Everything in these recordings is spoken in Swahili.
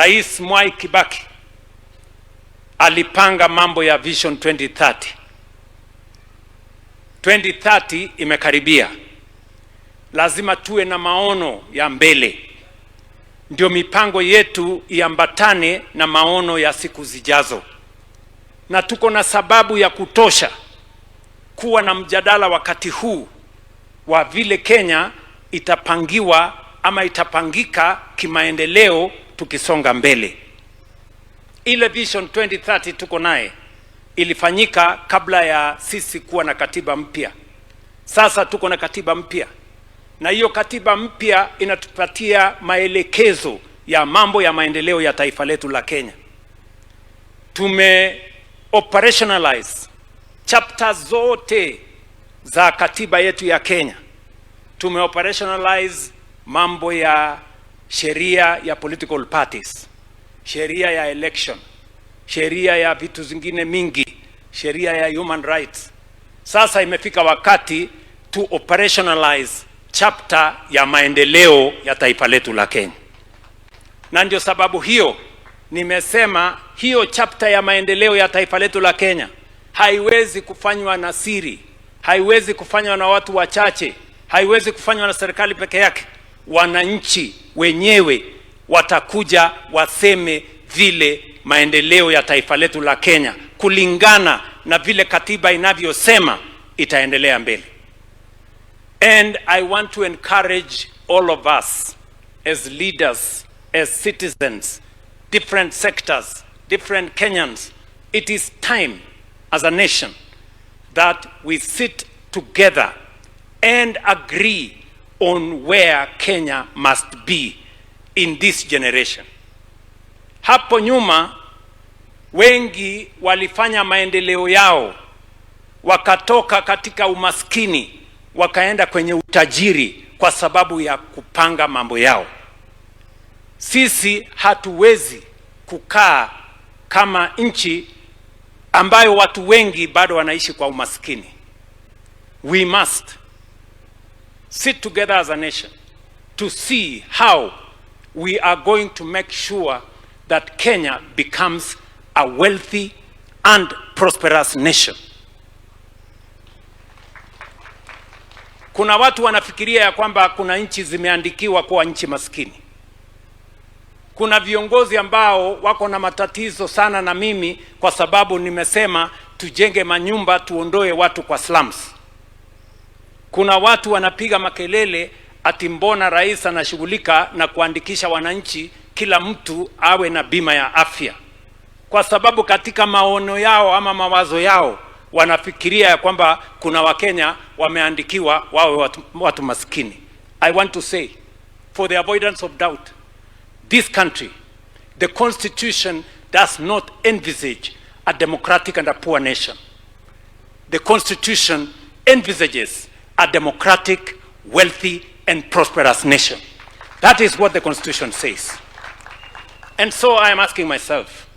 Rais Mwai Kibaki alipanga mambo ya Vision 2030. 2030 imekaribia. Lazima tuwe na maono ya mbele, ndio mipango yetu iambatane na maono ya siku zijazo. Na tuko na sababu ya kutosha kuwa na mjadala wakati huu wa vile Kenya itapangiwa ama itapangika kimaendeleo tukisonga mbele. Ile Vision 2030 tuko naye ilifanyika kabla ya sisi kuwa na katiba mpya. Sasa tuko na katiba mpya, na hiyo katiba mpya inatupatia maelekezo ya mambo ya maendeleo ya taifa letu la Kenya. Tume operationalize chapters zote za katiba yetu ya Kenya. Tume operationalize mambo ya sheria ya political parties, sheria ya election, sheria ya vitu zingine mingi, sheria ya human rights. Sasa imefika wakati to operationalize chapter ya maendeleo ya taifa letu la Kenya. Na ndio sababu hiyo nimesema hiyo chapter ya maendeleo ya taifa letu la Kenya haiwezi kufanywa na siri, haiwezi kufanywa na watu wachache, haiwezi kufanywa na serikali peke yake. Wananchi wenyewe watakuja waseme vile maendeleo ya taifa letu la Kenya kulingana na vile katiba inavyosema itaendelea mbele. And I want to encourage all of us as leaders, as citizens, different sectors, different Kenyans. It is time as a nation that we sit together and agree on where Kenya must be in this generation. Hapo nyuma wengi walifanya maendeleo yao wakatoka katika umaskini wakaenda kwenye utajiri kwa sababu ya kupanga mambo yao. Sisi hatuwezi kukaa kama nchi ambayo watu wengi bado wanaishi kwa umaskini. We must sit together as a nation to see how we are going to make sure that Kenya becomes a wealthy and prosperous nation. Kuna watu wanafikiria ya kwamba kuna nchi zimeandikiwa kuwa nchi maskini. Kuna viongozi ambao wako na matatizo sana na mimi kwa sababu nimesema tujenge manyumba, tuondoe watu kwa slums. Kuna watu wanapiga makelele ati mbona rais anashughulika na kuandikisha wananchi kila mtu awe na bima ya afya, kwa sababu katika maono yao ama mawazo yao wanafikiria ya kwamba kuna Wakenya wameandikiwa wawe watu maskini. I want to say, for the avoidance of doubt, this country, the Constitution does not envisage a democratic and a poor nation. The Constitution envisages a democratic, wealthy, and prosperous nation. That is what the Constitution says. And so I am asking myself,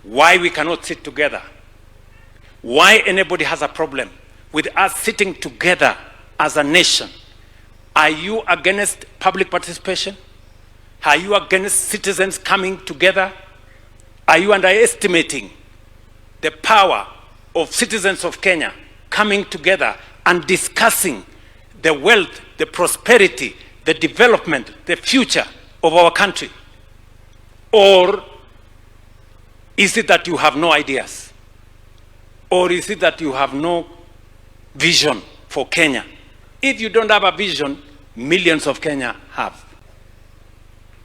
why we cannot sit together? Why anybody has a problem with us sitting together as a nation? Are you against public participation? Are you against citizens coming together? Are you underestimating the power of citizens of Kenya coming together and discussing the wealth, the prosperity, the development, the future of our country? Or is it that you have no ideas? Or is it that you have no vision for Kenya? If you don't have a vision, millions of Kenya have.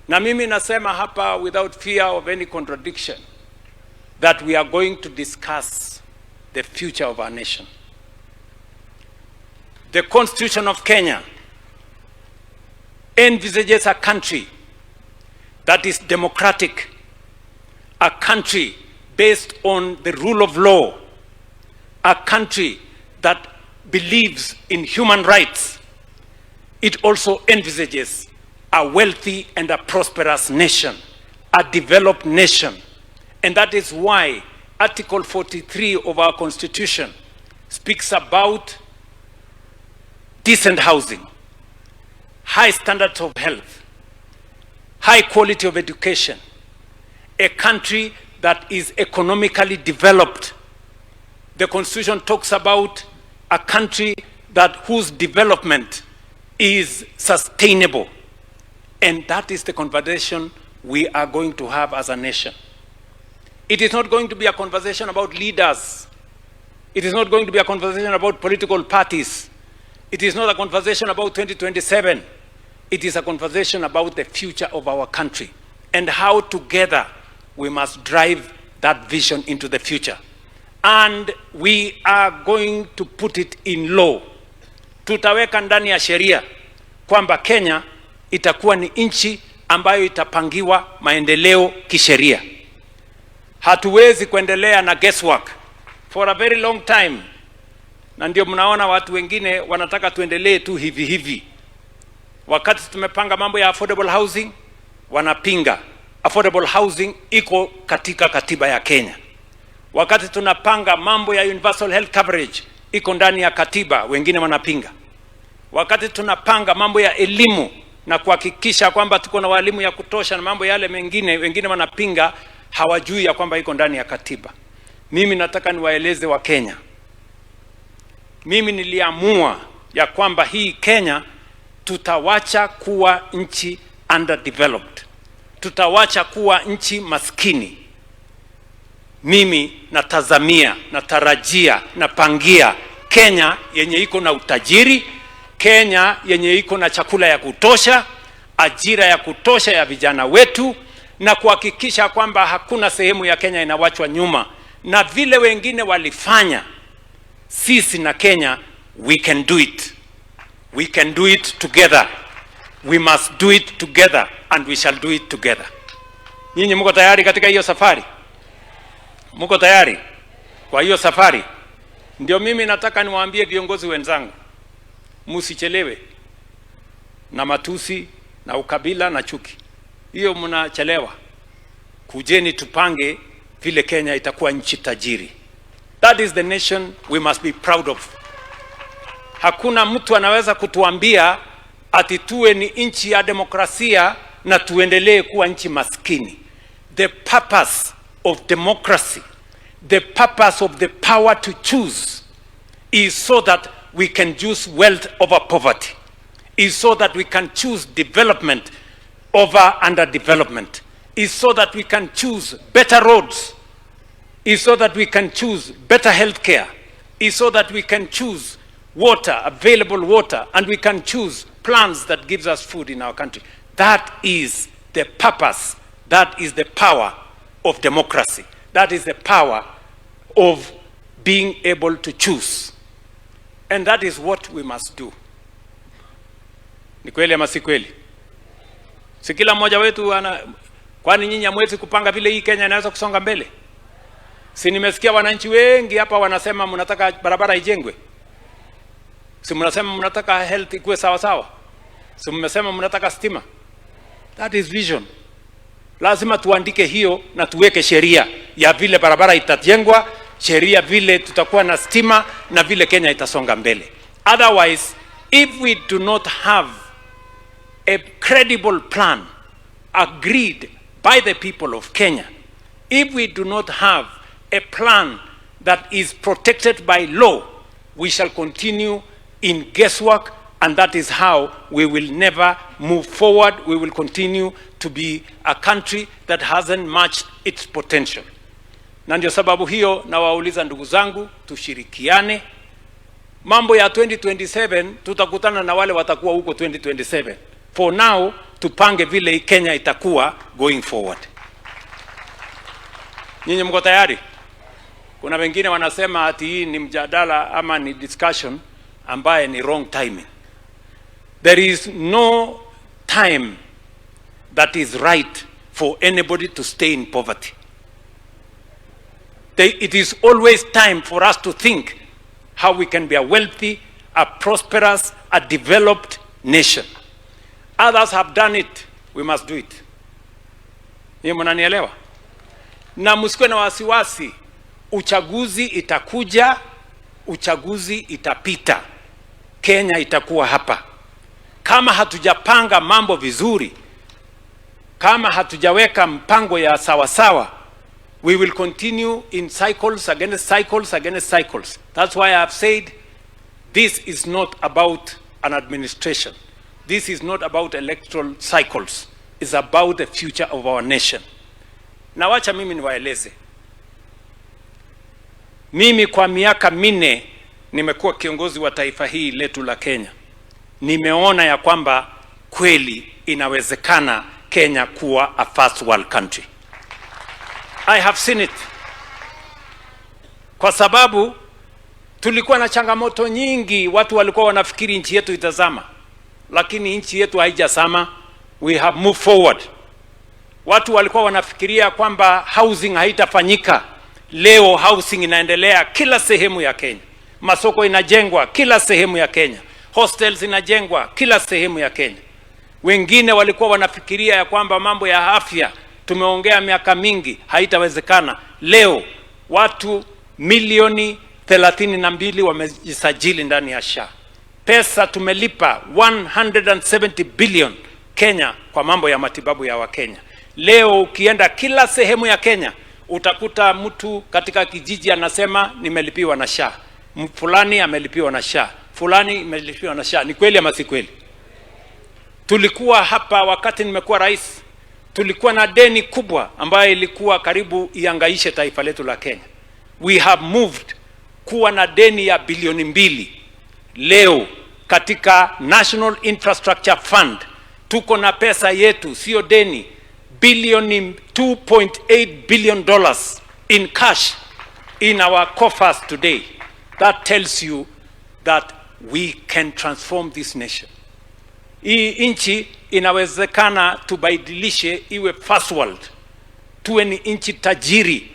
Na mimi nasema hapa without fear of any contradiction that we are going to discuss the future of our nation. The Constitution of Kenya envisages a country that is democratic, a country based on the rule of law, a country that believes in human rights. It also envisages a wealthy and a prosperous nation, a developed nation. And that is why Article 43 of our Constitution speaks about decent housing, high standards of health, high quality of education, a country that is economically developed. The Constitution talks about a country whose development is sustainable. And that is the conversation we are going to have as a nation. It is not going to be a conversation about leaders. It is not going to be a conversation about political parties. It is not a conversation about 2027. It is a conversation about the future of our country and how together we must drive that vision into the future. And we are going to put it in law. Tutaweka ndani ya sheria kwamba Kenya itakuwa ni nchi ambayo itapangiwa maendeleo kisheria. Hatuwezi kuendelea na guesswork for a very long time. Na ndio mnaona watu wengine wanataka tuendelee tu hivi hivi. Wakati tumepanga mambo ya affordable housing, wanapinga. Affordable housing iko katika katiba ya Kenya. Wakati tunapanga mambo ya universal health coverage, iko ndani ya katiba, wengine wanapinga. Wakati tunapanga mambo ya elimu na kuhakikisha kwamba tuko na walimu ya kutosha na mambo yale mengine, wengine wanapinga, hawajui ya kwamba iko ndani ya katiba. Mimi nataka niwaeleze wa Kenya. Mimi niliamua ya kwamba hii Kenya tutawacha kuwa nchi underdeveloped. Tutawacha kuwa nchi maskini. Mimi natazamia, natarajia, napangia Kenya yenye iko na utajiri, Kenya yenye iko na chakula ya kutosha, ajira ya kutosha ya vijana wetu, na kuhakikisha kwamba hakuna sehemu ya Kenya inawachwa nyuma. Na vile wengine walifanya, sisi na Kenya, we can do it. We can do it together. We must do it together and we shall do it together. Nyinyi mko tayari katika hiyo safari? Mko tayari kwa hiyo safari? Ndio mimi nataka niwaambie viongozi wenzangu, msichelewe na matusi na ukabila na chuki. Hiyo mnachelewa. Kujeni tupange vile Kenya itakuwa nchi tajiri. That is the nation we must be proud of. Hakuna mtu anaweza kutuambia ati tuwe ni nchi ya demokrasia na tuendelee kuwa nchi maskini. The purpose of democracy, the purpose of the power to choose is so that we can choose wealth over poverty, is so that we can choose development over underdevelopment, is so that we can choose better roads, is so that we can choose better healthcare, is so that we can choose water, available water, and we can choose plants that gives us food in our country. That is the purpose, that is the power of democracy. That is the power of being able to choose. And that is what we must do. Ni kweli ama si kweli? Si kila mmoja wetu kwani nyinyi hamwezi kupanga vile hii Kenya inaweza kusonga mbele? Si nimesikia wananchi wengi hapa wanasema mnataka barabara ijengwe. Si mnasema mnataka health ikuwe sawa sawa. Si mmesema mnataka stima. That is vision. Lazima tuandike hiyo na tuweke sheria ya vile barabara itajengwa, sheria vile tutakuwa na stima na vile Kenya itasonga mbele. Otherwise, if we do not have a credible plan agreed by the people of Kenya, if we do not have a plan that is protected by law, we shall continue in guesswork, and that is how we will never move forward. We will continue to be a country that hasn't matched its potential. Na ndio sababu hiyo na wauliza ndugu zangu, tushirikiane. Mambo ya 2027 tutakutana na wale watakuwa huko 2027. For now, tupange vile Kenya itakuwa going forward. Nyinyi mko tayari? Kuna wengine wanasema ati hii ni mjadala ama ni discussion ambaye ni wrong timing. There is no time that is right for anybody to stay in poverty. It is always time for us to think how we can be a wealthy, a prosperous, a developed nation. Others have done it, we must do it. Ni mnanielewa? Na msikuwe na wasiwasi, uchaguzi itakuja, uchaguzi itapita. Kenya itakuwa hapa. Kama hatujapanga mambo vizuri, kama hatujaweka mpango ya sawa, we will continue in cycles against cycles against cycles. That's why I have said this is not about an administration. This is not about electoral cycles. It's about the future of our nation. Na wacha mimi niwaeleze. Mimi kwa miaka 4 nimekuwa kiongozi wa taifa hii letu la Kenya. Nimeona ya kwamba kweli inawezekana Kenya kuwa a first world country. I have seen it. Kwa sababu tulikuwa na changamoto nyingi, watu walikuwa wanafikiri nchi yetu itazama. Lakini nchi yetu haijazama. We have moved forward. Watu walikuwa wanafikiria kwamba housing haitafanyika. Leo housing inaendelea kila sehemu ya Kenya. Masoko inajengwa kila sehemu ya Kenya. Hostels inajengwa kila sehemu ya Kenya. Wengine walikuwa wanafikiria ya kwamba mambo ya afya tumeongea miaka mingi haitawezekana. Leo watu milioni 32 wamejisajili ndani ya SHA. Pesa tumelipa 170 billion Kenya kwa mambo ya matibabu ya Wakenya. Leo ukienda kila sehemu ya Kenya utakuta mtu katika kijiji anasema nimelipiwa na SHA. Fulani amelipiwa na SHA. Fulani amelipiwa na SHA. Ni kweli ama si kweli? Tulikuwa hapa wakati nimekuwa rais, tulikuwa na deni kubwa ambayo ilikuwa karibu iangaishe taifa letu la Kenya. We have moved kuwa na deni ya bilioni 2. Leo katika National Infrastructure Fund tuko na pesa yetu, sio deni, bilioni $2.8 billion in cash in our coffers today. That tells you that we can transform this nation. Hii nchi inawezekana tubadilishe iwe first world. Tuwe ni nchi tajiri.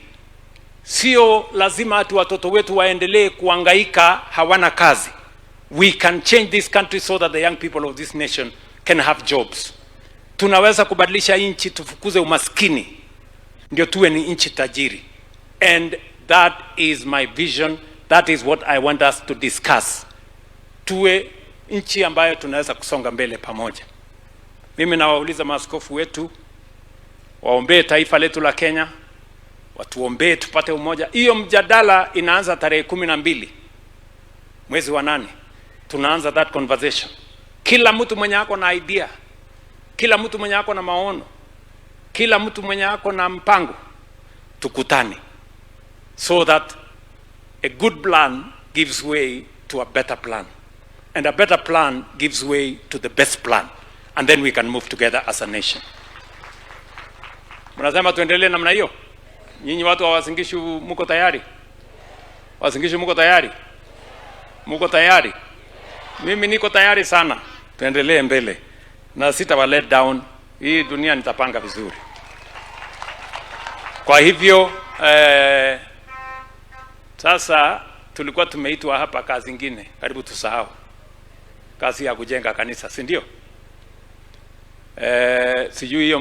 Sio lazima ati watoto wetu waendelee kuhangaika hawana kazi. We can change this country so that the young people of this nation can have jobs. Tunaweza kubadilisha nchi, tufukuze umaskini, ndio tuwe ni nchi tajiri. And that is my vision. That is what I want us to discuss. Tuwe nchi ambayo tunaweza kusonga mbele pamoja. Mimi nawauliza maaskofu wetu waombee taifa letu la Kenya, watuombee tupate umoja. Hiyo mjadala inaanza tarehe 12 mwezi wa 8. Tunaanza that conversation. Kila mtu mwenye ako na idea, kila mtu mwenye ako na maono, kila mtu mwenye ako na mpango, tukutane so that a good plan gives way to a better plan, and a better plan gives way to the best plan, and then we can move together as a nation. Mnasema tuendelee namna hiyo? Nyinyi watu wa Uasin Gishu mko tayari? Uasin Gishu mko tayari? Mko tayari? Mimi niko tayari sana. Tuendelee mbele. Na sitawa let down. Hii dunia nitapanga vizuri. Kwa hivyo sasa tulikuwa tumeitwa hapa kazi nyingine, karibu tusahau. Kazi ya kujenga kanisa, si ndio? Sijui hiyo